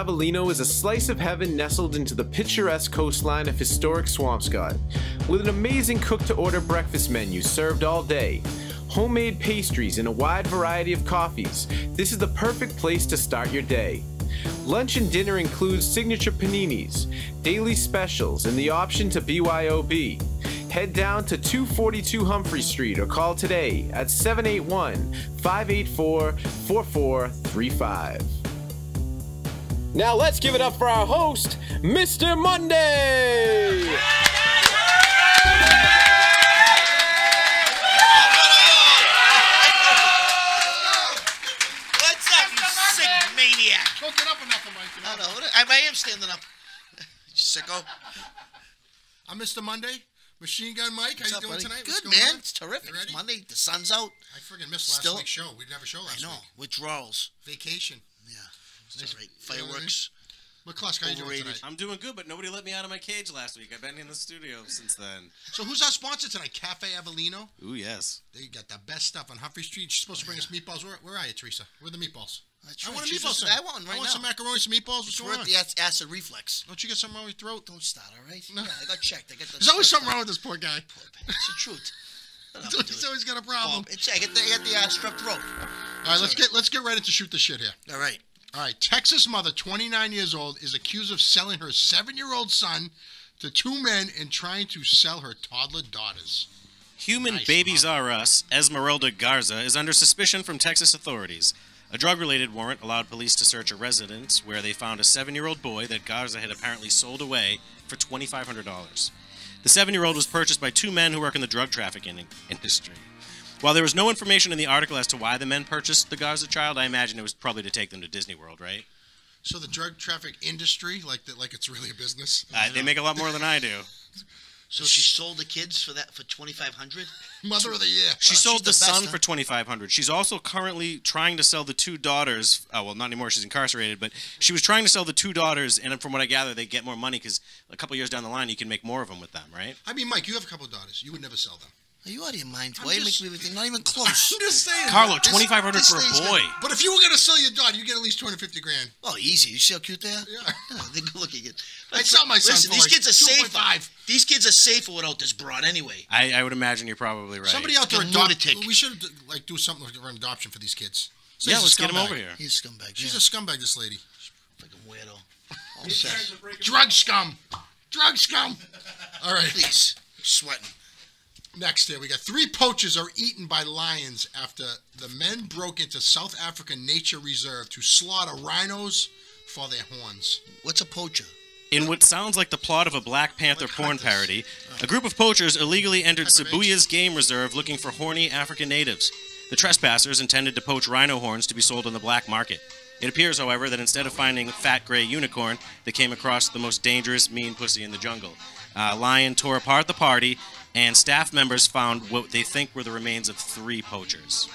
Avellino is a slice of heaven nestled into the picturesque coastline of historic Swampscott, with an amazing cook-to-order breakfast menu served all day, homemade pastries and a wide variety of coffees. This is the perfect place to start your day. Lunch and dinner includes signature paninis, daily specials, and the option to BYOB. Head down to 242 Humphrey Street or call today at 781-584-4435. Now let's give it up for our host, Mr. Monday! What's up, you sick maniac? Don't get up enough, Mike. I know. I am standing up. You sicko. I'm Mr. Monday. Machine Gun Mike. How you doing tonight? Good, man. It's terrific. It's Monday. The sun's out. I friggin' missed last week's show. We didn't have a show last week. I know. Withdrawals. Vacation. Yeah. That's right. Fireworks. McClusk, how you doing tonight? I'm doing good, but nobody let me out of my cage last week. I've been in the studio since then. So who's our sponsor tonight? Cafe Avellino? Ooh, yes. They got the best stuff on Humphrey Street. She's supposed to bring us meatballs. Where are you, Teresa? Where are the meatballs? That's I right. want a meatball. I want one right now. I want some macaroni, some meatballs. What's going on? The acid reflux. Don't you get something wrong with your throat? Don't start, all right? No. Yeah, I got checked. There's always something wrong with this poor guy. It's the truth. He's always got a problem. I got the strep throat. All right, let's get right into shoot the shit here. All right. All right, Texas mother, 29 years old, is accused of selling her 7-year-old son to two men and trying to sell her toddler daughters. Human Babies Are Us, Esmeralda Garza, is under suspicion from Texas authorities. A drug-related warrant allowed police to search a residence where they found a 7-year-old boy that Garza had apparently sold away for $2,500. The 7-year-old was purchased by two men who work in the drug trafficking industry. While there was no information in the article as to why the men purchased the Garza child, I imagine it was probably to take them to Disney World, right? So the drug traffic industry, like it's really a business? They make a lot more than I do. So she sold the kids for $2,500? Mother of the year. She sold the son for $2,500. She's also currently trying to sell the two daughters. Well, not anymore. She's incarcerated. But she was trying to sell the two daughters, and from what I gather, they get more money because a couple years down the line, you can make more of them with them, right? I mean, Mike, you have a couple of daughters. You would never sell them. Are you out of your mind? Why make me everything? Not even close. I'm just saying. Carlo, $2,500 for a boy. But if you were going to sell your daughter, you get at least $250 grand. Oh, easy. You see how cute they are? Yeah. They're good looking. I'd sell my son for these kids are safe. 2.5. These kids are safer without this broad anyway. I would imagine you're probably right. Somebody out there lunatic. We should do something for an adoption for these kids. So yeah, let's get him over here. He's a scumbag. She's a scumbag, this lady. Fucking weirdo. Drug scum. Drug scum. All right. Please. I'm sweating. Next here, we got 3 poachers are eaten by lions after the men broke into South African Nature Reserve to slaughter rhinos for their horns. What's a poacher? In what sounds like the plot of a Black Panther porn parody, a group of poachers illegally entered Sibuya's game reserve looking for horny African natives. The trespassers intended to poach rhino horns to be sold on the black market. It appears, however, that instead of finding a fat gray unicorn, they came across the most dangerous, mean pussy in the jungle. Lion tore apart the party, and staff members found what they think were the remains of 3 poachers.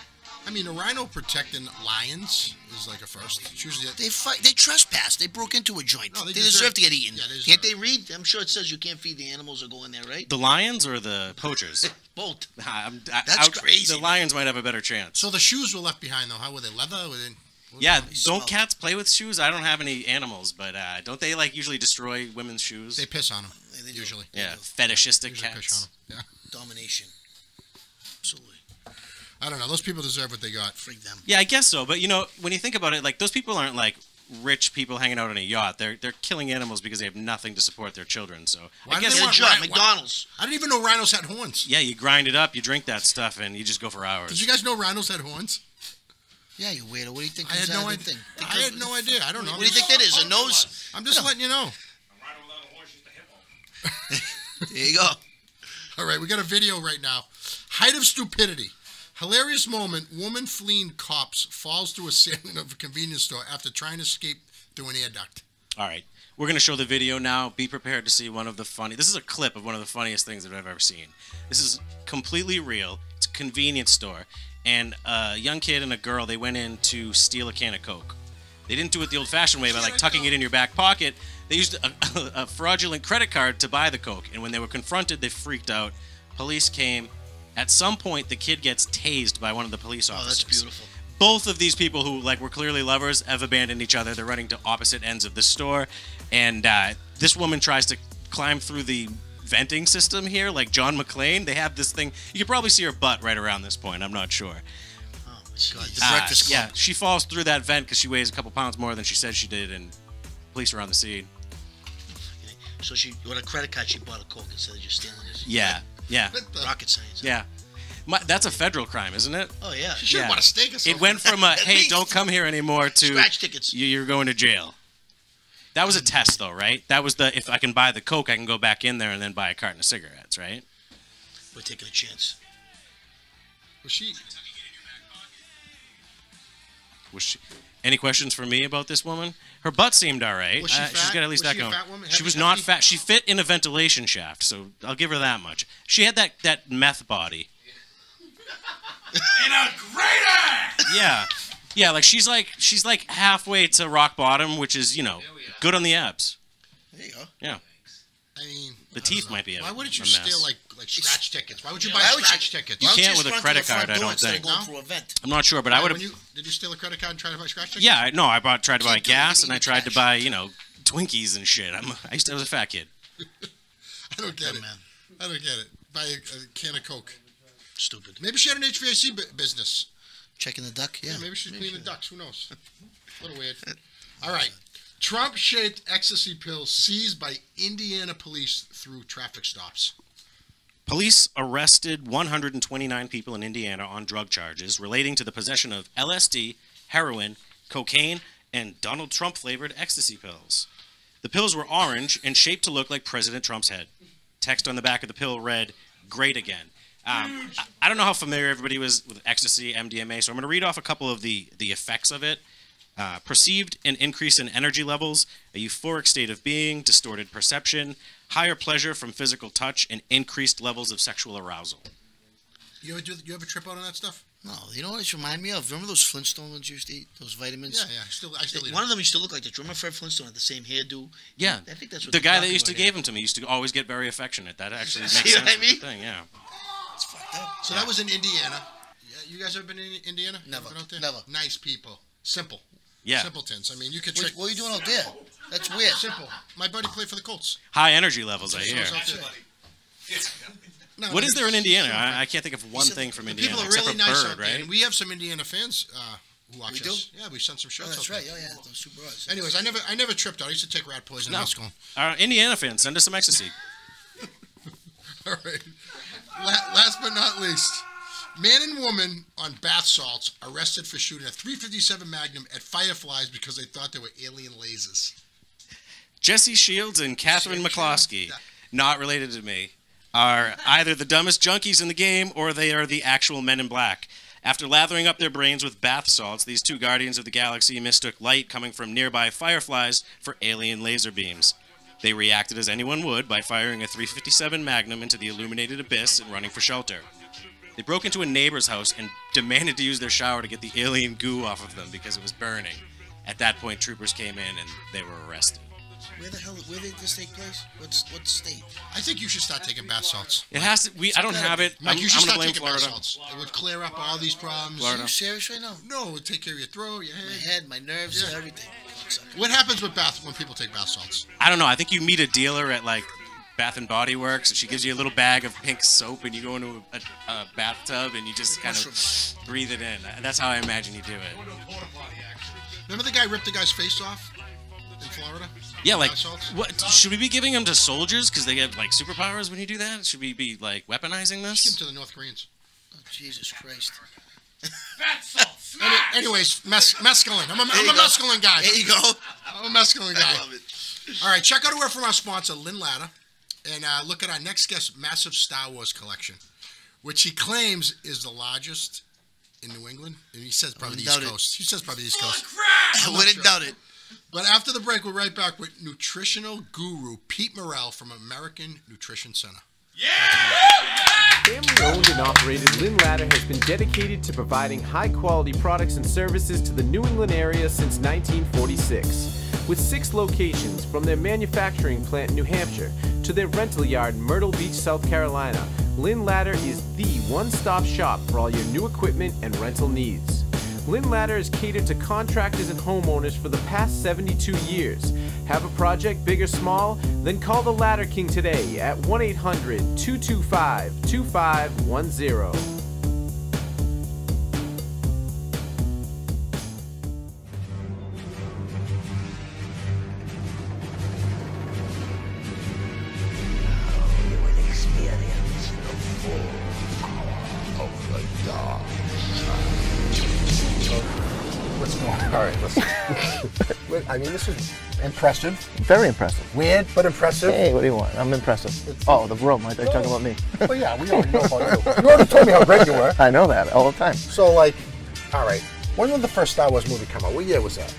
I mean, a rhino protecting lions is like a first. It's usually They trespassed. They broke into a joint. No, they deserve to get eaten. Yeah, Can't they read? I'm sure it says you can't feed the animals or go in there, right? The lions or the poachers? Both. That's crazy. The lions might have a better chance. So the shoes were left behind, though. How were they? Leather? Yeah, don't cats play with shoes? I don't have any animals, but don't they usually destroy women's shoes? They piss on them, usually. Yeah, fetishistic Usually cats. piss on them. Yeah. Domination. Absolutely. I don't know. Those people deserve what they got. Freak them. Yeah, I guess so. But, when you think about it, those people aren't, rich people hanging out on a yacht. They're killing animals because they have nothing to support their children. So Why get a job, McDonald's. I didn't even know rhinos had horns. Yeah, you grind it up, you drink that stuff, and you just go for hours. Did you guys know rhinos had horns? Yeah, you weirdo. What do you think? I had no idea. I had no idea. I don't know. What do you think that is? A nose? I'm just letting you know. There you go. All right, we got a video right now. Height of stupidity. Hilarious moment. Woman fleeing cops falls through a ceiling of a convenience store after trying to escape through an air duct. All right. We're going to show the video now. Be prepared to see one of the This is a clip of one of the funniest things that I've ever seen. This is completely real. It's a convenience store. And a young kid and a girl, they went in to steal a can of Coke. They didn't do it the old-fashioned way by tucking it in your back pocket. They used a fraudulent credit card to buy the Coke. And when they were confronted, they freaked out. Police came. At some point, the kid gets tased by one of the police officers. Oh, that's beautiful. both of these people who like were clearly lovers have abandoned each other. They're running to opposite ends of the store, and this woman tries to climb through the venting system here, like John McClane. They have this thing. You could probably see her butt right around this point. I'm not sure. Oh my God, the Breakfast Club. Yeah, she falls through that vent because she weighs a couple pounds more than she said she did, and police are on the scene. So she, with a credit card, she bought a Coke instead of just stealing it. Yeah. Rocket science. Yeah. That's a federal crime, isn't it? Oh yeah. She should have bought a steak or something. It went from a, hey, don't come here anymore to scratch tickets. You're going to jail. That was a test, though, right? That was the, if I can buy the Coke, I can go back in there and then buy a carton of cigarettes, right? We're taking a chance. Was she? Any questions for me about this woman? Her butt seemed all right. Was she fat? She's got at least Was that she a going. fat woman? She was not fat. She fit in a ventilation shaft, so I'll give her that much. She had that meth body. In a great ass! Yeah, like she's like halfway to rock bottom, which is, good on the abs. There you go. Yeah. I mean, the teeth might be a why wouldn't you mess. steal like scratch tickets? Why would you buy scratch tickets? You can't with a credit card, I don't think. I'm not sure, but I would have. Did you steal a credit card and try to buy scratch tickets? Yeah, no, I tried to buy gas and I tried to buy, Twinkies and shit. I was a fat kid. I don't get it. Man. I don't get it. Buy a can of Coke. Stupid. Maybe she had an HVAC business. Checking the duck, yeah. Maybe she's cleaning the ducks. Who knows? A little weird. All right. Trump-shaped ecstasy pills seized by Indiana police through traffic stops. Police arrested 129 people in Indiana on drug charges relating to the possession of LSD, heroin, cocaine, and Donald Trump-flavored ecstasy pills. The pills were orange and shaped to look like President Trump's head. Text on the back of the pill read, "Great again." I don't know how familiar everybody was with ecstasy, MDMA, so I'm going to read off a couple of the effects of it. Perceived an increase in energy levels, a euphoric state of being, distorted perception, higher pleasure from physical touch, and increased levels of sexual arousal. You ever trip out on that stuff? No. You know what it reminds me of? Remember those Flintstone ones you used to eat? Those vitamins? Yeah. I still eat One of them used to look like this. Remember Fred Flintstone had the same hairdo? Yeah. I think that's what the guy that used to give them to me used to always get very affectionate. That actually makes sense. What I mean? The thing, yeah. It's fucked up. So that was in Indiana. You guys ever been in Indiana? Never. Been out there? Never. Nice people. Simple. Yeah. Simpletons. I mean, you could trick. What are you doing out there? That's weird. Simple. My buddy played for the Colts. High energy levels, I hear. No, What is there in Indiana? I can't think of one thing from Indiana. People are except really for nice Bird, out there. right? And we have some Indiana fans who watch We us. do? Yeah, we sent some shirts. That's out right. there. Oh, yeah. Those two brothers. Anyways, I never tripped out. I used to take rat poison in high school. Indiana fans, send us some ecstasy. All right. Last but not least, man and woman on bath salts arrested for shooting a .357 Magnum at fireflies because they thought they were alien lasers. Jesse Shields and Catherine McCloskey, not related to me, are either the dumbest junkies in the game or they are the actual Men in Black. After lathering up their brains with bath salts, these two guardians of the galaxy mistook light coming from nearby fireflies for alien laser beams. They reacted as anyone would by firing a .357 Magnum into the illuminated abyss and running for shelter. They broke into a neighbor's house and demanded to use their shower to get the alien goo off of them because it was burning. At that point, troopers came in and they were arrested. Where did this take place? What state? I think you should start taking bath salts. It has to. I don't have it. Mike, I'm you should gonna start blame taking Florida. bath salts. It would clear up all these problems. Are you serious right now? No, it would take care of your throat, your head. My nerves, Yeah. everything. What happens with when people take bath salts? I don't know. I think you meet a dealer at like Bath and Body Works, and she gives you a little bag of pink soap, and you go into a bathtub, and you just kind of breathe it in. That's how I imagine you do it. Remember the guy ripped the guy's face off in Florida? Yeah, like, Bath salts? what should we be giving them to soldiers because they have like superpowers when you do that? Should we be like weaponizing Give this? them to the North Koreans. Oh, Jesus Christ. Bath salts. Anyways, mescaline. I'm a mescaline guy. There you go. I'm a mescaline guy. I love it. All right, check out a word from our sponsor, Lynn Ladder, and look at our next guest's massive Star Wars collection, which he claims is the largest in New England. And he says probably the East Coast. He says probably the East Coast. I wouldn't doubt it. But after the break, we're right back with nutritional guru Pete Morel from American Nutrition Center. Family owned and operated, Lynn Ladder has been dedicated to providing high-quality products and services to the New England area since 1946. With 6 locations, from their manufacturing plant in New Hampshire to their rental yard in Myrtle Beach, South Carolina, Lynn Ladder is the one-stop shop for all your new equipment and rental needs. Lynn Ladder has catered to contractors and homeowners for the past 72 years. Have a project big or small? Then call the Ladder King today at 1-800-225-2510. All right, listen. I mean, this is impressive. Very impressive. Weird, but impressive. Hey, what do you want? I'm impressive. Oh, the room. I thought you were talking about me. Well, yeah, we already know about you. You already told me how great you were. I know that all the time. So, like, all right, when did the first Star Wars movie come out? What year was that?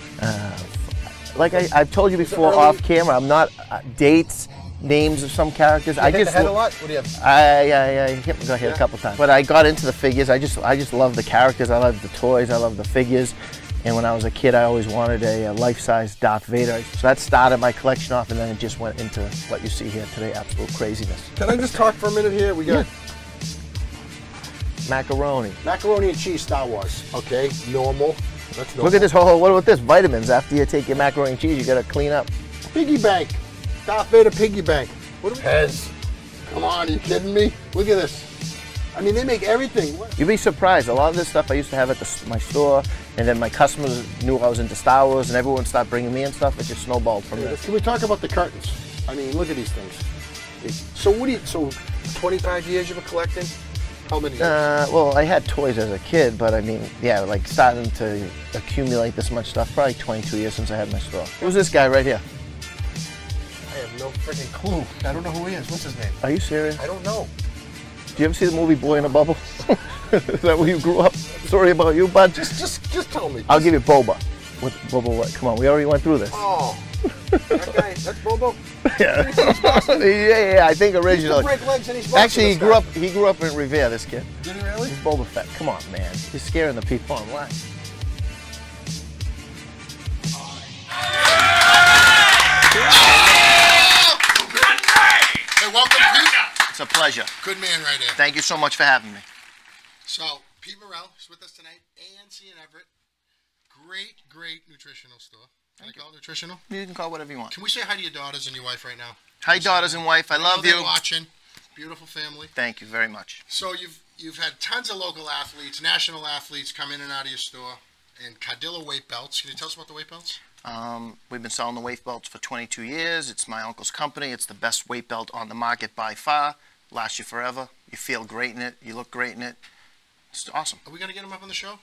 Like I've told you before off camera, I'm not dates, names of some characters. I just head a lot. What do you have? I hit my head a couple times. But I got into the figures. I just love the characters. I love the toys. I love the figures. And when I was a kid, I always wanted a life-size Darth Vader. So that started my collection off, and then it just went into what you see here today, absolute craziness. Can I just talk for a minute here? We got macaroni. Macaroni and cheese Star Wars. Okay, normal. That's normal. Look at this. What about this? Vitamins. After you take your macaroni and cheese, you got to clean up. Piggy bank. Darth Vader piggy bank. What do we Pez. Come on, are you kidding me? Look at this. I mean, they make everything. What? You'd be surprised. A lot of this stuff I used to have at my store, and then my customers knew I was into Star Wars, and everyone started bringing me in stuff. It just snowballed from there. Can we talk about the curtains? I mean, look at these things. So what do you? So 25 years you've been collecting? How many years? Well, I had toys as a kid, but I mean, yeah, like starting to accumulate this much stuff. Probably 22 years since I had my store. Who's this guy right here? I have no freaking clue. I don't know who he is. What's his name? Are you serious? I don't know. Do you ever see the movie Boy in a Bubble? Is that where you grew up? Sorry about you, bud. Just tell me. I'll give you Boba. What Boba? What? Come on, we already went through this. Oh, that guy. That's Bobo. Yeah. Yeah. I think originally. Break legs and he's actually, he grew up. He grew up in Revere. This kid. Did he really? He's Boba Fett. Come on, man. He's scaring the people online. Hey, welcome, Pete. It's a pleasure. Good man right there. Thank you so much for having me. So, Pete Morel is with us tonight, ANC in Everett. Great nutritional store. Can I call it nutritional? You can call it whatever you want. Can we say hi to your daughters and your wife right now? Hi, daughters and wife. I love you. They're watching. Beautiful family. Thank you very much. So you've had tons of local athletes, national athletes come in and out of your store, and Cadillo weight belts. Can you tell us about the weight belts? We've been selling the weight belts for 22 years. It's my uncle's company. It's the best weight belt on the market by far. Lasts you forever. You feel great in it. You look great in it. It's awesome. Are we going to get him up on the show?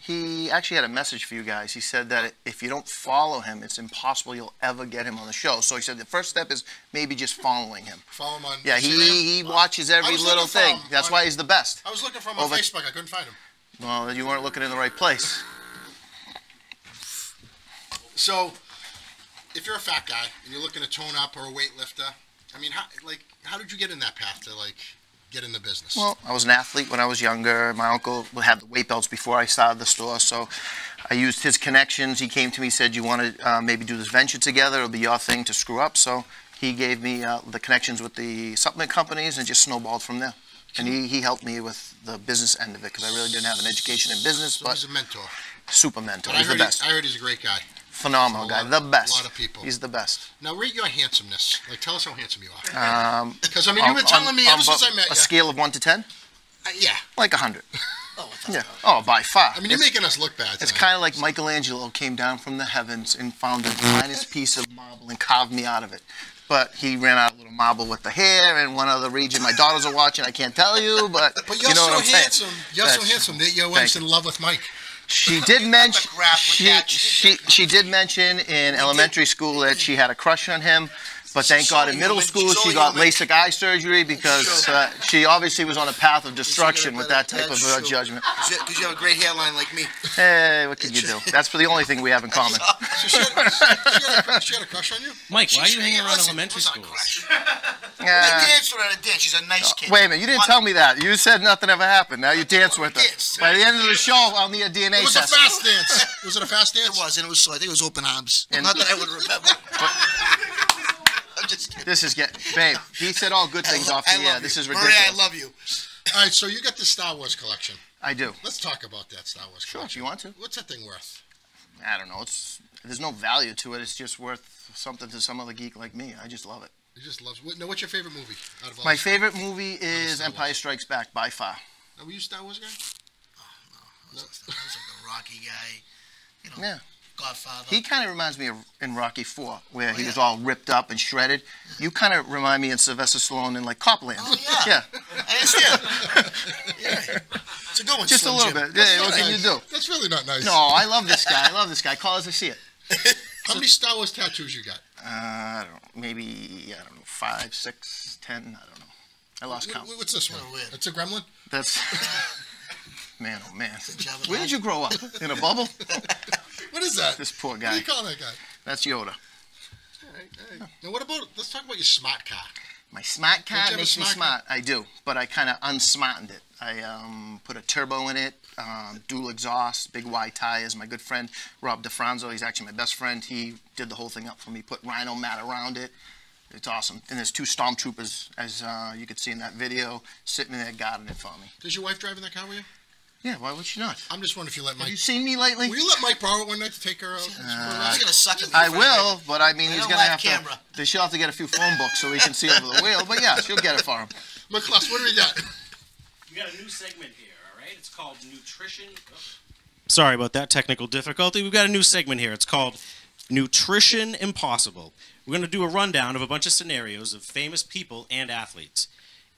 He actually had a message for you guys. He said that if you don't follow him, it's impossible you'll ever get him on the show. So he said the first step is maybe just following him. Follow him on Yeah, he watches every little thing. That's why he's the best. I was looking for him on Facebook. I couldn't find him. Well, you weren't looking in the right place. So, if you're a fat guy and you're looking to tone up or a weightlifter, I mean, how did you get in that path to get in the business? Well, I was an athlete when I was younger. My uncle had the weight belts before I started the store, so I used his connections. He came to me and said, you want to maybe do this venture together? It'll be your thing to screw up. So he gave me the connections with the supplement companies and just snowballed from there. And he helped me with the business end of it because I really didn't have an education in business. So he's a mentor. Super mentor. He's the best. I heard he's a great guy. Phenomenal guy. The best. A lot of people. He's the best. Now rate your handsomeness. Tell us how handsome you are. Because, I mean, you've been telling me ever since I met you. A scale of 1 to 10? Yeah. Like 100. Yeah. Oh, by far. I mean, you're making us look bad. It's kind of like Michelangelo came down from the heavens and found the finest piece of marble and carved me out of it. But he ran out of a little marble with the hair and one other region. My daughters are watching. I can't tell you, but you're you know so what I'm handsome. saying. You're so handsome that your wife's in love with Mike. She did mention she did mention in elementary school that she had a crush on him, but thank God in middle school she got LASIK eye surgery because she obviously was on a path of destruction with that type of judgment. Because you have a great hairline like me. Hey, what can you do? That's the only thing we have in common. So she had a crush on you? Mike, why are you hanging around elementary schools? I danced with her at a dance. She's a nice kid. Wait a minute, you didn't tell me that. You said nothing ever happened. Now you dance with her. By the end of the show, I'll need a DNA test. It was a fast dance. Was it a fast dance? It was, and it was. I think it was open arms. Not that I would remember. I'm just kidding. This is babe. He said all good things off the air. This is ridiculous. Maria, I love you. All right, so you got the Star Wars collection. I do. Let's talk about that Star Wars Sure, if collection. you want to. What's that thing worth? I don't know. There's no value to it. It's just worth something to some other geek like me. I just love it. You just love. No, what's your favorite movie out of all? My the- favorite movie is Star Wars. Empire Strikes Back by far. Were you a Star Wars guy? I was like a Rocky guy, you know, Yeah. Godfather. He kind of reminds me of in Rocky 4, where he was all ripped up and shredded. You kind of remind me of Sylvester Stallone in like Copland. Oh, yeah. I understand. Yeah. It's a good one, Just Slim a little Jim. bit. Yeah, what can you do? That's really not nice. No, I love this guy. I love this guy. Call as I see it. How many Star Wars tattoos you got? I don't know. Maybe, 5, 6, 10. I don't know. I lost count. What's this one? Oh, weird. It's a gremlin? That's... Man, oh man. Jabba Where did you grow up? In a bubble? What is that? This poor What do guy. you call that guy? That's Yoda. All right. Now, what about, let's talk about your smart car. My smart Don't you car have a makes me smart smart. I do, but I kind of unsmartened it. I put a turbo in it, dual exhaust, big wide tires. My good friend Rob DeFranzo, he's actually my best friend. He did the whole thing up for me. Put rhino mat around it. It's awesome. And there's 2 stormtroopers, as you could see in that video, sitting there guarding it for me. Does your wife drive in that car with you? Yeah, why would she not? I'm just wondering if you let Have Mike. you seen me lately? Will you let Mike borrow it one night to take her out? He's gonna suck at me. I for will, but I mean, I he's don't gonna like have camera. to. She'll have to get a few phone books so he can see over the wheel. But yeah, she'll get it for him. McCluss, what do we got? We got a new segment here, all right? It's called Nutrition. Sorry about that technical difficulty. We've got a new segment here. It's called Nutrition Impossible. We're going to do a rundown of a bunch of scenarios of famous people and athletes.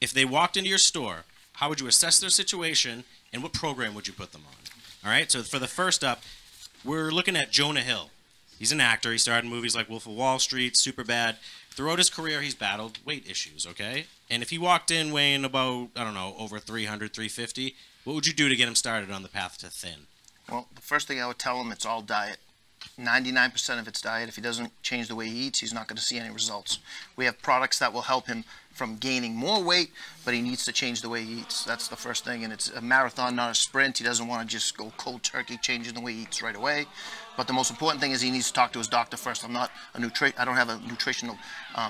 If they walked into your store, how would you assess their situation, and what program would you put them on? All right, so for the first up, we're looking at Jonah Hill. He's an actor. He starred in movies like Wolf of Wall Street, Superbad. Throughout his career, he's battled weight issues, okay? And if he walked in weighing about, I don't know, over 300, 350, what would you do to get him started on the path to thin? Well, the first thing I would tell him, it's all diet. 99% of it's diet. If he doesn't change the way he eats, he's not going to see any results. We have products that will help him from gaining more weight, but he needs to change the way he eats. That's the first thing, and it's a marathon, not a sprint. He doesn't want to just go cold turkey, changing the way he eats right away. But the most important thing is he needs to talk to his doctor first. I don't have a nutritional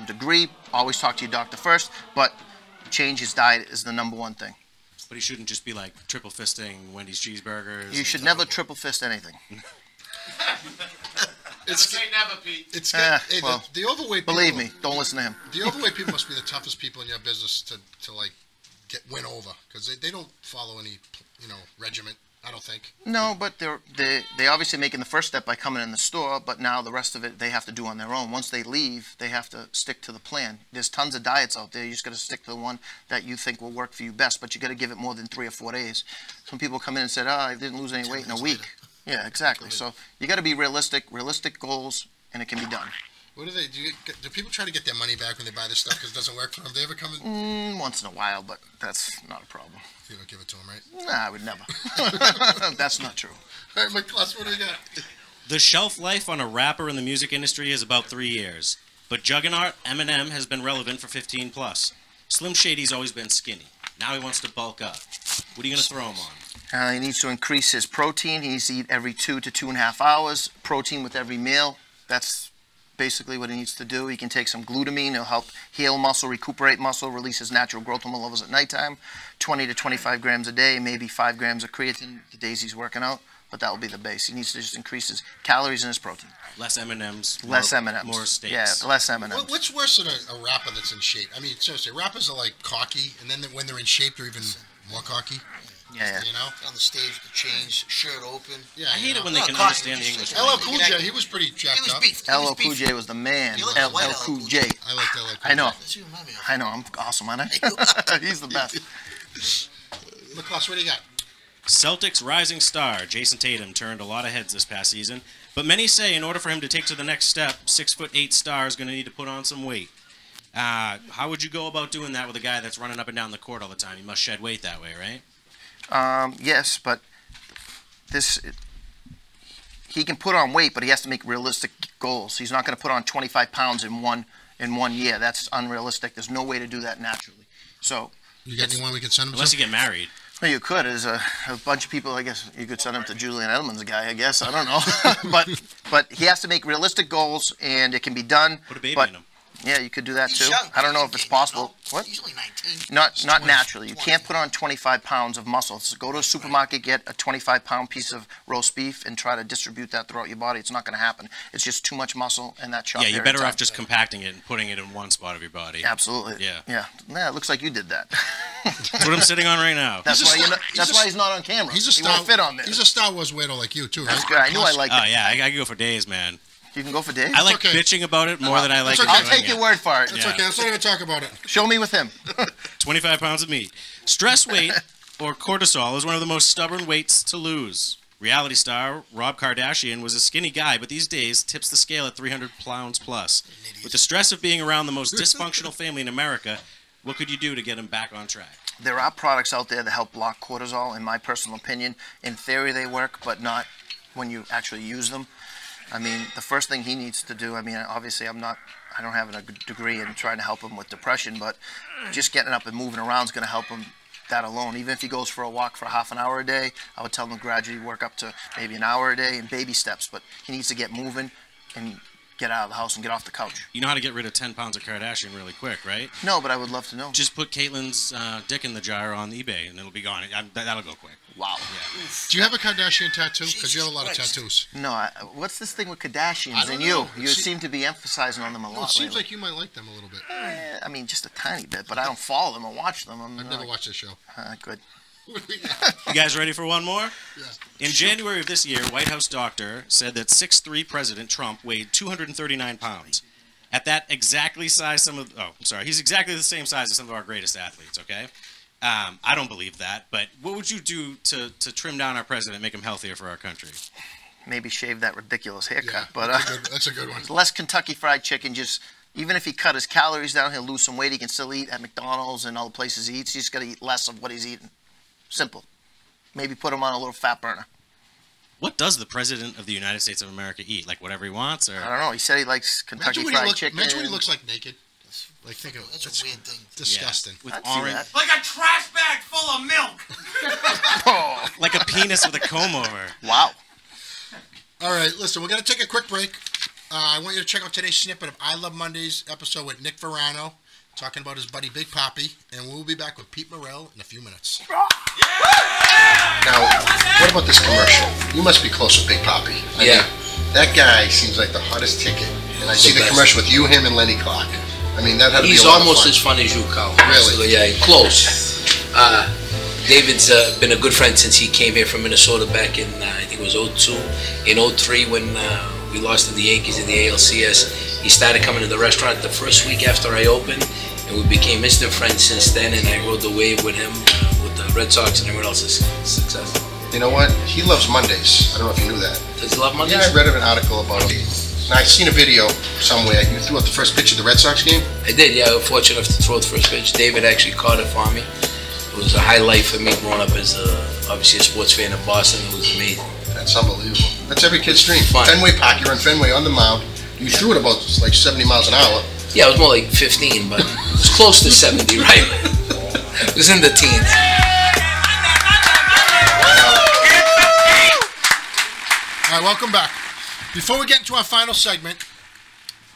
degree. Always talk to your doctor first, but change his diet is the #1 thing. But he shouldn't just be like triple fisting Wendy's cheeseburgers. You should never triple fist anything. It's never, Pete. It's Yeah, hey, well, the overweight people, Believe me, don't listen to him. The overweight people must be the toughest people in your business to like win over, because they don't follow any regiment. I don't think. No, but they obviously making the first step by coming in the store, but now the rest of it they have to do on their own. Once they leave, they have to stick to the plan. There's tons of diets out there. You just got to stick to the one that you think will work for you best, but you got to give it more than 3 or 4 days. Some people come in and said, I didn't lose any weight in a week. Yeah, exactly. So you got to be realistic goals, and it can be done. What do they do? Do people try to get their money back when they buy this stuff because it doesn't work for them? They ever come in? Once in a while, but that's not a problem. You don't give it to them, right? Nah, I would never. That's not true. All right, McCluss, what do we got? The shelf life on a rapper in the music industry is about 3 years, but juggernaut Eminem has been relevant for 15 plus. Slim Shady's always been skinny. Now he wants to bulk up. What are you going to throw him on? He needs to increase his protein. He needs to eat every 2 to 2.5 hours. Protein with every meal. That's basically what he needs to do. He can take some glutamine. It'll help heal muscle, recuperate muscle, release his natural growth hormone levels at nighttime. 20 to 25 grams a day, maybe 5 grams of creatine the days he's working out. But that will be the base. He needs to just increase his calories and his protein. Less M&Ms. Less M&Ms. More steaks. Yeah, less M&Ms. What's worse than a rapper that's in shape? I mean, seriously, rappers are like cocky, and then when they're in shape, they're even more cocky. Yeah. You know? On the stage with the chains, shirt open. Yeah. I hate it when they Not can cocky, understand the just English. LL Cool J, he was pretty He jacked was up. beefed. LL Cool J was the man. You look like white LL Cool J. I liked LL Cool J. I know. That's who you remind me of. I know. I'm awesome, aren't I? He's the best. McCluss, what do you got? Celtics rising star Jason Tatum turned a lot of heads this past season, but many say in order for him to take to the next step, 6'8" star is going to need to put on some weight. How would you go about doing that with a guy that's running up and down the court all the time? He must shed weight that way, right? Yes, but he can put on weight, but he has to make realistic goals. He's not going to put on 25 pounds in one year. That's unrealistic. There's no way to do that naturally. So You got anyone we can send him Unless to? you get married. well, you could. There's a bunch of people. I guess you could send him to Julian Edelman's guy. I guess I don't know, but he has to make realistic goals, and it can be done. Put a baby but in him. Yeah, you could do that He's too. young. I don't know if it's possible. What? He's only 19. Not naturally. You can't put on 25 pounds of muscle. So go to a supermarket, get a 25-pound piece of roast beef, and try to distribute that throughout your body. It's not going to happen. It's just too much muscle and that chop. Yeah, you're better off just compacting it and putting it in one spot of your body. Absolutely. Yeah. Yeah, it looks like you did that. That's what I'm sitting on right now. That's why he's not on camera. He's a He Star, won't fit on there. He's a Star Wars widow like you too, right? That's good. I knew I liked Oh, it. yeah, I can go for days, man. You can go for days? I like okay. bitching about it more than I like okay. I'll doing take it. your word for it. It's Yeah. okay. Let's not even talk about it. Show me with him. 25 pounds of meat. Stress weight, or cortisol, is one of the most stubborn weights to lose. Reality star Rob Kardashian was a skinny guy, but these days tips the scale at 300 pounds plus. With the stress of being around the most dysfunctional family in America, what could you do to get him back on track? There are products out there that help block cortisol, in my personal opinion. In theory, they work, but not when you actually use them. I mean, the first thing he needs to do, I mean, obviously I don't have a degree in trying to help him with depression, but just getting up and moving around is going to help him that alone. Even if he goes for a walk for half an hour a day, I would tell him to gradually work up to maybe an hour a day in baby steps, but he needs to get moving and get out of the house and get off the couch. You know how to get rid of 10 pounds of Kardashian really quick, right? No, but I would love to know. Just put Caitlyn's dick in the jar on eBay, and it'll be gone. That'll go quick. Wow. Yeah. Do you have a Kardashian tattoo? Because you have a lot of Jesus tattoos. No, what's this thing with Kardashians I don't and you? know. You seem to be emphasizing on them a lot. Well, it seems lately. like you might like them a little bit. I mean, just a tiny bit, but I don't follow them or watch them. I've never watched this show. Good. You guys ready for one more? Yeah. In January of this year, White House doctor said that 6'3" President Trump weighed 239 pounds. At that exactly size, he's exactly the same size as some of our greatest athletes, okay? I don't believe that, but what would you do to trim down our president, make him healthier for our country? Maybe shave that ridiculous haircut, Yeah, but that's a good one. less Kentucky Fried Chicken. Just even if he cut his calories down, he'll lose some weight. He can still eat at McDonald's and all the places he eats. He's just got to eat less of what he's eating. Simple. Maybe put him on a little fat burner. What does the president of the United States of America eat? Like whatever he wants, or I don't know. He said he likes Kentucky Fried Chicken. Imagine what he looks like naked. Like, think of That's a weird thing. Disgusting. with I'd see orange, that. Like a trash bag full of milk. Oh, like a penis with a comb over. wow. All right, listen, we're going to take a quick break. I want you to check out today's snippet of I Love Mondays episode with Nick Verano, talking about his buddy Big Papi, and we'll be back with Pete Morel in a few minutes. Now, what about this commercial? You must be close with Big Papi. I mean, that guy seems like the hottest ticket. And I see the commercial with you, him, and Lenny Clark. I mean, that had to be He's a lot almost of as fun. funny as you, Carl. Really? Yeah, close. David's been a good friend since he came here from Minnesota back in, I think it was 02. In 03, when we lost to the Yankees in the ALCS, he started coming to the restaurant the first week after I opened, and we became instant friends since then, and I rode the wave with him, with the Red Sox and everyone else's success. You know what? He loves Mondays. I don't know if you knew that. Does he love Mondays? Yeah, I read an article about it. And I seen a video somewhere. You threw out the first pitch of the Red Sox game? I did, yeah. I was fortunate enough to throw the first pitch. David actually caught it for me. It was a highlight for me growing up as obviously a sports fan in Boston. It was amazing. That's unbelievable. That's every kid's dream. Fun. Fenway Park, you're on Fenway on the mound. You threw it about like 70 miles an hour. Yeah, it was more like 15, but it was close to 70, right? It was in the teens. All right, welcome back. Before we get into our final segment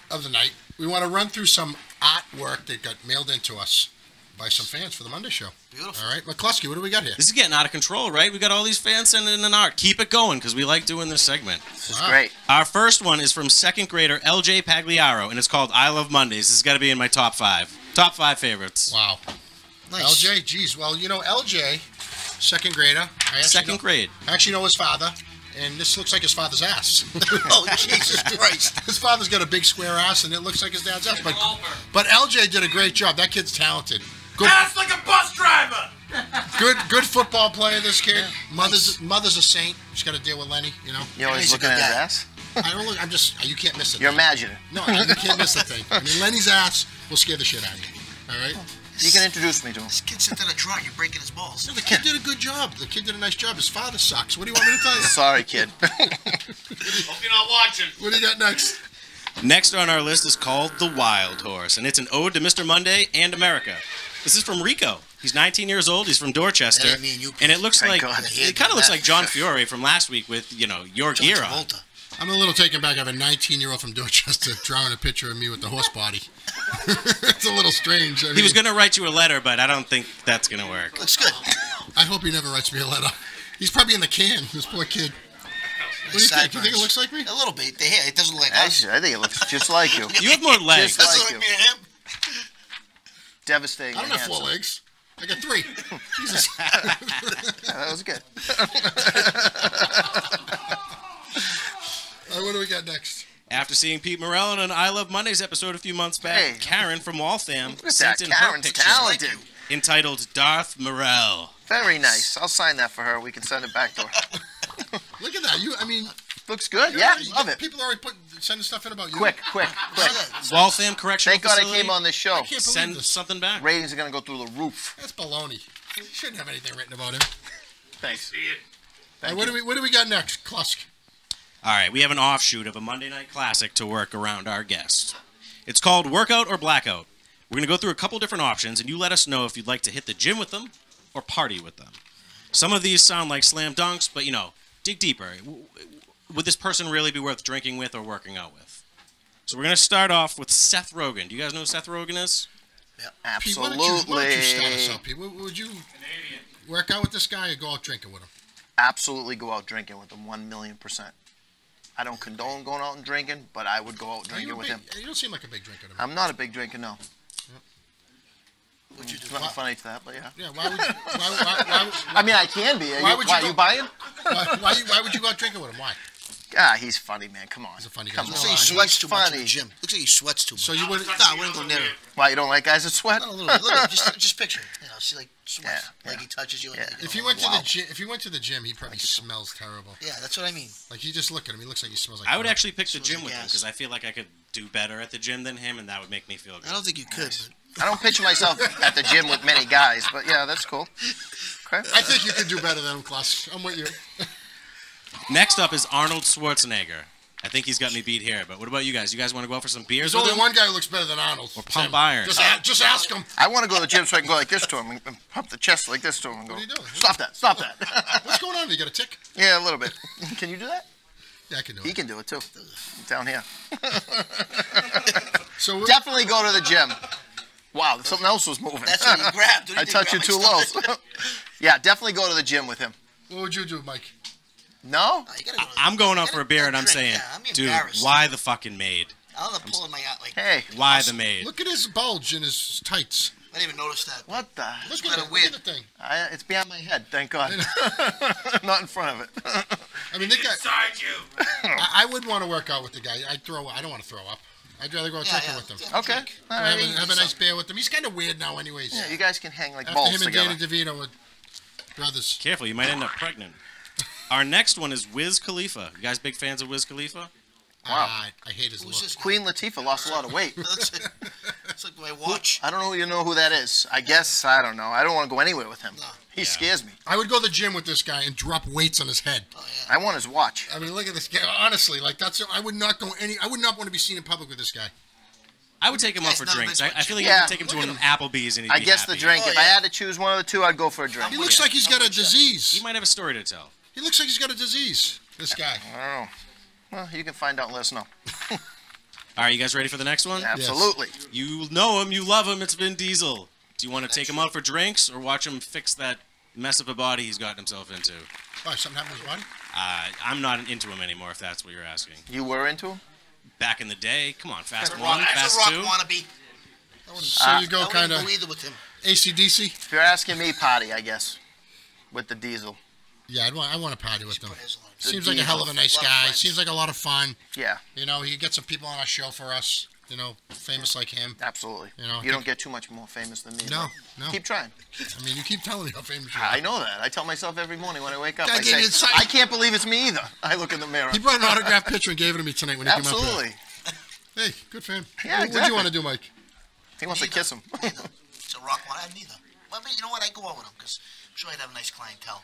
of the night, we want to run through some artwork that got mailed into us by some fans for the Monday show. Beautiful. All right, McCluskey, what do we got here? This is getting out of control, right? We got all these fans sending in art. Keep it going, because we like doing this segment. This is great. Our first one is from second grader LJ Pagliaro, and it's called I Love Mondays. This has got to be in my top 5. Top 5 favorites. Wow. Nice. LJ, geez. Well, you know, LJ, second grader. Second grade. I actually know his father, and this looks like his father's ass. Oh, Jesus Christ. His father's got a big square ass, and it looks like his dad's ass. But LJ did a great job. That kid's talented. Good, Ass like a bus driver. good football player, this kid. Mother's a saint. She's got to deal with Lenny, you know. You're always He's a looking good at his guy. ass? I don't look. I'm just. You can't miss it. You're imagining. No, you can't miss the thing. I mean, Lenny's ass will scare the shit out of you. All right. You can introduce me to him. This kid sent in a truck. You're breaking his balls. No, the kid did a good job. The kid did a nice job. His father sucks. What do you want me to tell you? Sorry, kid. Hope you're not watching. What do you got next? Next on our list is called The Wild Horse, and it's an ode to Mr. Monday and America. This is from Rico. He's 19 years old. He's from Dorchester. That ain't me and you, And it looks Thank like God. it kind of looks like John Fiore from last week with, your John gear on. Travolta. I'm a little taken back. I have a 19-year-old from Dorchester drawing a picture of me with the horse body. It's a little strange. He was going to write you a letter, but I don't think that's going to work. Looks good. I hope he never writes me a letter. He's probably in the can, this poor kid. What do you think? Do you think it looks like me? A little bit. The hair, it doesn't look like us. Actually, I think it looks just like you. You have more legs. Just Doesn't like look you. like me and him. Devastating. I don't have 4 handsome. legs. I got 3. Jesus. Yeah, that was good. All right, what do we got next? After seeing Pete Morel on an I Love Mondays episode a few months back, Hey. Karen from Waltham Look at sent that. in her Karen's picture talented. entitled Darth Morel. Very nice. I'll sign that for her. We can send it back to her. Look at that. I mean, Looks good. Yeah, love it. People already sending stuff in about you. Quick. Waltham Correctional Thank God I Facility. came on this show. I can't believe Send this. something back. Ratings are going to go through the roof. That's baloney. You shouldn't have anything written about him. Thanks. All right, what do we got next? Klusk. All right, we have an offshoot of a Monday Night Classic to work around our guest. It's called Workout or Blackout. We're going to go through a couple different options, and you let us know if you'd like to hit the gym with them or party with them. Some of these sound like slam dunks, but, dig deeper. Would this person really be worth drinking with or working out with? So we're going to start off with Seth Rogen. Do you guys know who Seth Rogen is? Pete, Absolutely. why don't you start us out, Pete? Would you work out with this guy or go out drinking with him? Absolutely go out drinking with him, 1,000,000%. I don't condone going out and drinking, but I would go out drinking with him. You don't seem like a big drinker to me. I'm not a big drinker, no. What'd you do? It's nothing funny to that, but yeah. Yeah, why would you? Why I mean, I can be. Why would you Why go- you buying? why would you go out drinking with him? Why? Ah, he's funny, man. Come on. He's a funny guy. Come Looks Looks like on. he sweats too much in funny. the gym. Looks like he sweats too much. So you wouldn't? No, I wouldn't go near him. Why, you don't like guys that sweat? Not a little bit. Look at him. Just picture it. See, like sweats. Yeah, Like he touches you. And Yeah. you go, If he went to wow. the gym, he probably smells terrible. Yeah, that's what I mean. Like you just look at him, he looks like he smells like. I would crap. actually pick the Smells gym like with him gas. because I feel like I could do better at the gym than him, and that would make me feel good. I don't think you could. I don't picture myself at the gym with many guys, but yeah, that's cool. Okay. I think you could do better than him, Klaus. I'm with you. Next up is Arnold Schwarzenegger. I think he's got me beat here, but what about you guys? You guys want to go out for some beers There's with only him? one guy who looks better than Arnold. Or pump Tim. iron. Just ask him. I want to go to the gym so I can go like this to him and pump the chest like this to him and go, What are you doing? stop that. What's going on? You got a tick? Yeah, a little bit. Can you do that? Yeah, I can do He it. can do it too. Down here. So Definitely go to the gym. Wow, something else was moving. That's what he grabbed. What do you I think, touched you grab too my low. stomach? Yeah, definitely go to the gym with him. what would you do, Mike? No? No, you gotta go to the- I'm going out you for a gotta beer, and I'm drink. saying, Yeah, I'm dude, embarrassed. why the fucking maid? I'll end up pulling my out. Like, Hey, Why the maid? Look at his bulge in his tights. I didn't even notice that. what the? Look kinda at it. weird. Look at the thing. It's behind my head, thank God. Not in front of it. I mean, the guy. Inside you. I would want to work out with the guy. I don't want to throw up. I'd rather go out drinking with him. Yeah, Okay. drink. I mean, Have a nice beer with him. He's kind of weird now, anyways. yeah, you guys can hang like After balls him and together. Danny DeVito were brothers. Careful, you might end up pregnant. Our next one is Wiz Khalifa. You guys big fans of Wiz Khalifa? Wow. I hate his look. Who's this? Queen Latifah lost a lot of weight. It's like my watch. I don't know who that is. I guess, I don't know. I don't want to go anywhere with him. No. He scares me. I would go to the gym with this guy and drop weights on his head. Oh, yeah. I want his watch. I mean, look at this guy. Honestly, like that's. I would not want to be seen in public with this guy. I would take him out Guys, for none of drinks. this I feel like Yeah. you could take him to an Applebee's and he'd I be guess the happy. drink. Oh, If I yeah. had to choose one of the two, I'd go for a drink. He looks like he's got a He disease. might have a story to tell. He looks like he's got a disease. This guy. I don't know. Well, you can find out and let us know. All right, you guys ready for the next one? Absolutely. You know him, you love him, it's Vin Diesel. Do you want to take him out for drinks or watch him fix that mess of a body he's gotten himself into? Why, something happened to his body? I'm not into him anymore, if that's what you're asking. You were into him? Back in the day, come on, Fast That's 1, a Fast rock 2. wannabe. So you go I kind wouldn't of go either with him. AC/DC? If you're asking me, party, I guess. With the diesel. Yeah, I want to party with him. Put his line. Seems like a hell of a nice Lot of guy. friends. Seems like a lot of fun. Yeah, You know, he could get some people on our show for us. You know, famous like him. absolutely. You know, You don't get too much more famous than me. No, but no. Keep trying. I mean, you keep telling me how famous you are. I know that. I tell myself every morning when I wake up. Guy I gave say, you a sign. I can't believe it's me either. I look in the mirror. He brought an autographed picture and gave it to me tonight when he came up Absolutely. here. Hey, good for him. Yeah, What do exactly. you want to do, Mike? He wants to kiss him. It's a rock one. I neither. Well, I mean, you know what? I go out with him because I'm sure I'd have a nice clientele.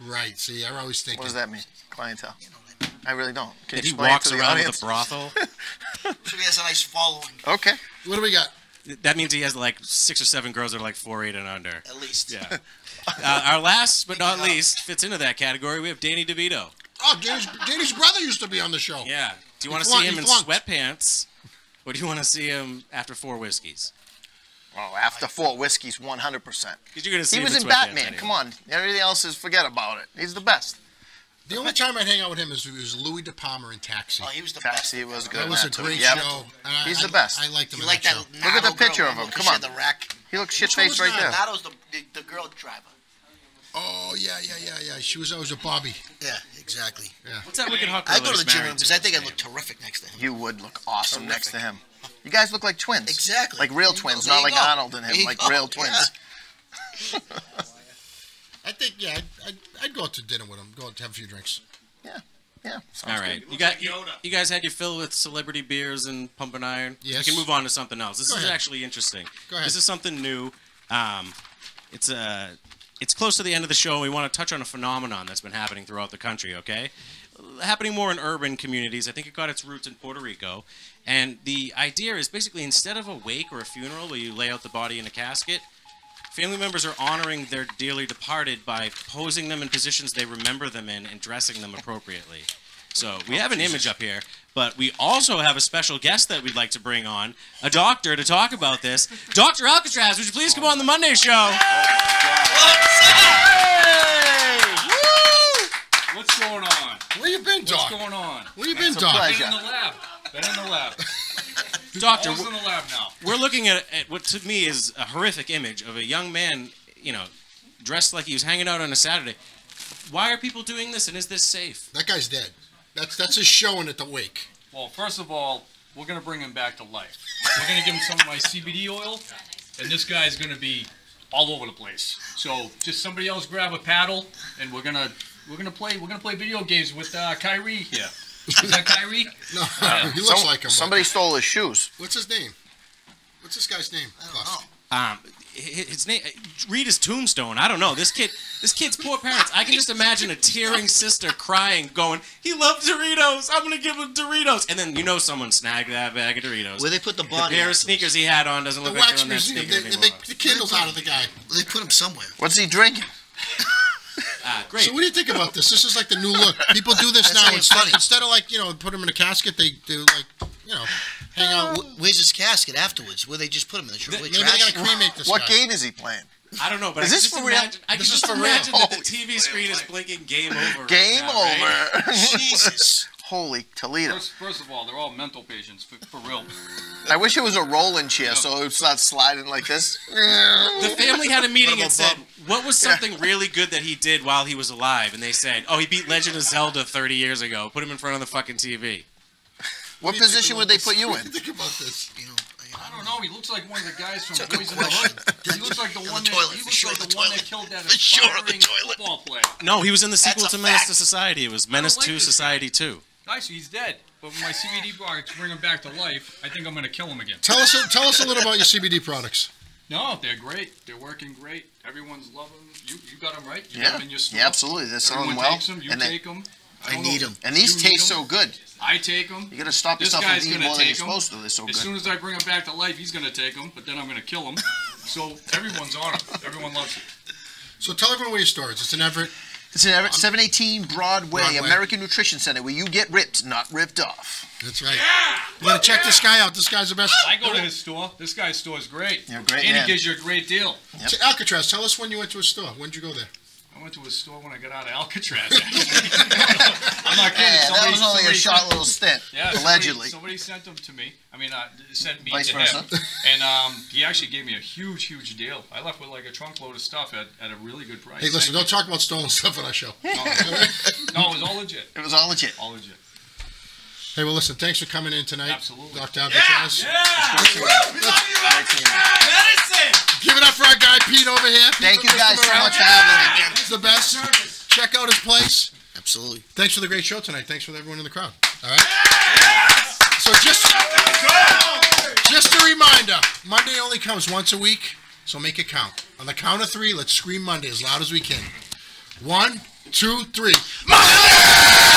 Right. See, I always think. What does that mean? Clientele. You know what I mean? I really don't. Can That you he explain it walks to the around audience? with a brothel. I'm sure he has a nice following, Okay. What do we got? That means he has like 6 or 7 girls that are like 4'8" and under. at least. Yeah. Our last but not least fits into that category. We have Danny DeVito. Oh, Oh, Danny's brother used to be on the show. Yeah. Do you want to see him in sweatpants, or do you want to see him after 4 whiskeys? Oh, after 4 whiskeys, 100%. Because you're gonna see he him was in sweatpants Batman. anyway. Come on, everything else is forget about it. He's the best. The only time I'd hang out with him is Louis De Palma in Taxi. Oh, he was the Taxi best. was good. That was a great show. He's the best. I liked him You in like that that? show. Look at the picture of him. Come on. The rack. He looks shit-faced right there. Nato's the girl driver. Oh, yeah. She was always a Bobby. Yeah, exactly. Yeah. What's that wicked hot girl I go to that the he's gym married because I think I look terrific next to him. You would look awesome next to him. You guys look like twins. Exactly. Like real There you twins, go. not There you like go. Arnold and There him, you like go. real twins. I think, I'd go out to dinner with him. Go out to have a few drinks. Yeah. All right, you guys had your fill with celebrity beers and pumping iron. Yes. We can move on to something else. This Go is ahead. actually interesting. Go ahead. This is something new. It's close to the end of the show, and we want to touch on a phenomenon that's been happening throughout the country. Okay, happening more in urban communities. I think it got its roots in Puerto Rico, and the idea is basically instead of a wake or a funeral where you lay out the body in a casket, family members are honoring their dearly departed by posing them in positions they remember them in and dressing them appropriately. So we have an image up here, but we also have a special guest that we'd like to bring on, a doctor, to talk about this. Dr. Alcatraz, would you please come on the Monday show? What's going on? Where you been, Doc? What's going on? Where you been, It's a Doc? pleasure. Been in the lab. Been in the lab. Doctor, Always in the lab now. we're looking at what to me is a horrific image of a young man, dressed like he was hanging out on a Saturday. Why are people doing this, and is this safe? That guy's dead. That's his showing at the wake. Well, first of all, we're going to bring him back to life. We're going to give him some of my CBD oil, and this guy's going to be all over the place. So just somebody else grab a paddle, and we're gonna play video games with Kyrie here. Is that Kyrie? No, he looks like him. Somebody stole his shoes. What's his name? What's this guy's name? I don't know. His name, read his tombstone. I don't know. This kid's poor parents. I can just imagine a tearing sister crying, going, "He loved Doritos. I'm gonna give him Doritos." And then someone snagged that bag of Doritos. Where they put the The body? pair of sneakers he had on doesn't The look like they're wax on that museum. sneaker They anymore. make the candles out of the guy. They put him somewhere. What's he drinking? Great. So what do you think about this? This is like the new look. People do this That's now how it's funny. instead of put him in a casket. They do hang out. Where's his casket afterwards? Where they just put him in the trash? Maybe they gotta cremate this What guy. game is he playing? I don't know, but Is I this can just for real? imagine. I can This is just for real. imagine that the Oh. TV screen is blinking game over. Game right now, right? over. Jesus. Holy Toledo. First of all, they're all mental patients, for real. I wish it was a rolling chair so it would start sliding like this. The family had a meeting What and about said, what was something really good that he did while he was alive? And they said, oh, he beat Legend of Zelda 30 years ago. Put him in front of the fucking TV. What position would they put you in? Think about this. I don't know. He looks like one of the guys from It's a good Boys in the question. Hood. He looks like the On one the that toilet, he for looks sure, like the the one toilet. that killed that For sure, on the aspiring toilet. football player. No, he was in the sequel That's to a Menace fact. to Society. It was Menace like 2 this Society 2. Nice, he's dead. But with my CBD products bring him back to life. I think I'm going to kill him again. Tell us a little about your CBD products. No, they're great. They're working great. Everyone's loving them. You got them right. You got Yeah, them in your store. yeah, absolutely. They're selling Everyone well. takes them. You And they- take them. I need them. And these taste so good. I take them. You gotta stop This yourself from guy's eating gonna more than you're take 'em. supposed to. They're so As good. soon as I bring him back to life, he's going to take them. But then I'm going to kill him. So everyone's on it. Everyone loves it. So tell everyone where your store is. It's in Everett. It's in Everett, 718 Broadway, Broadway. American Nutrition Center, where you get ripped, not ripped off. That's right. You gotta check this guy out. This guy's the best. I go to his store. This guy's store is great. You're a great And man. he gives you a great deal. Yep. Alcatraz, tell us when you went to a store. When did you go there? I went to his store when I got out of Alcatraz. I'm not kidding. Yeah, that was only a somebody short sent- little stint, Yeah, allegedly. Somebody sent them to me. I mean, sent me Vice to versa. him. And he actually gave me a huge, huge deal. I left with like a trunk load of stuff at a really good price. Hey, listen, don't talk about stolen stuff on our show. No, it was all legit. It was all legit. All legit. Hey, well, listen, thanks for coming in tonight. Absolutely. Dr. Alcatraz. Medicine! Give it up for our guy Pete over here. Thank you Mr. guys so Morel. much for having me. He's the best. Check out his place. Absolutely. Thanks for the great show tonight. Thanks for everyone in the crowd. All right? So just a reminder, Monday only comes once a week, so make it count. On the count of 3, let's scream Monday as loud as we can. 1, 2, 3. Monday!